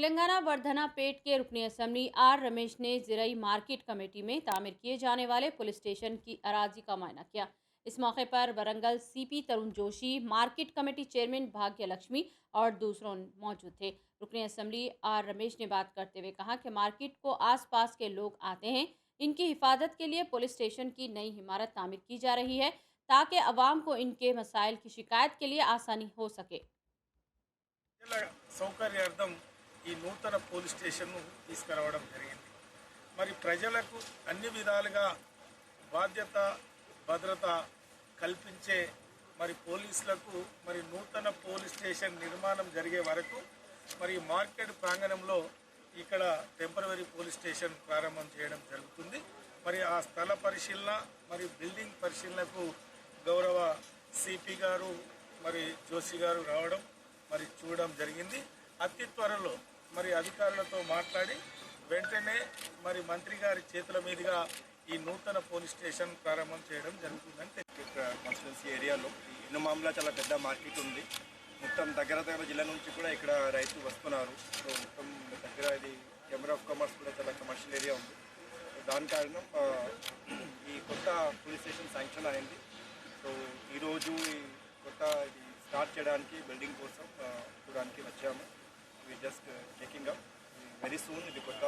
तेलंगाना वर्धना पेट के रुकनी assembly are Ramesh ने जिरई market committee में तामीर किए जाने वाले पुलिस स्टेशन की अराजी का मुआयना किया। इस मौके पर वरंगल सीपी तरुण जोशी, मार्केट कमेटी चेयरमैन भाग्य लक्ष्मी और दूसरों मौजूद थे। रुकनी असम्बली आर रमेश ने बात करते हुए कहा कि मार्केट को आसपास के लोग आते हैं, इनकी हिफाजत के लिए पुलिस स्टेशन की नई इमारत तामीर की जा रही है ताकि अवाम को इनके मसाइल की शिकायत के लिए आसानी हो सके। ప్రజల సౌకర్యార్థం ఈ నూతన పోలీస్ స్టేషన్ను తీసుకురావడం జరిగింది. మరి ప్రజలకు అన్ని విధాలుగా బాధ్యత భద్రత కల్పించే మరి పోలీసులకు మరి నూతన పోలీస్ స్టేషన్ నిర్మాణం జరిగే వరకు మరి మార్కెట్ ప్రాంగణంలో ఇక్కడ టెంపరరీ పోలీస్ స్టేషన్ ప్రారంభం చేయడం జరుగుతుంది. మరి ఆ స్థల పరిశీలన మరి బిల్డింగ్ పరిశీలనకు గౌరవ సిపి గారు మరి జోషి గారు రావడం మరి చూడడం జరిగింది. అతి త్వరలో మరి అధికారులతో మాట్లాడి వెంటనే మరి మంత్రి గారి చేతుల మీదుగా ఈ నూతన పోలీస్ స్టేషన్ ప్రారంభం చేయడం జరుగుతుందని కాన్స్టిట్యున్సీ ఏరియాలో ఇనుమాంలో చాలా పెద్ద మార్కెట్ ఉంది. మొత్తం దగ్గర జిల్లా నుంచి కూడా ఇక్కడ రైతులు వస్తున్నారు. సో మొత్తం దగ్గర ఇది ఛాంబర్ ఆఫ్ కామర్స్ కూడా చాలా కమర్షియల్ ఏరియా ఉంది. దాని కారణం ఈ కొత్త పోలీస్ స్టేషన్ శాంక్షన్ అయింది. సో ఈరోజు ఈ కొత్త ఇది స్టార్ట్ చేయడానికి బిల్డింగ్ కోసం చూడడానికి వచ్చాము. We just checking up very soon ఇది కొత్త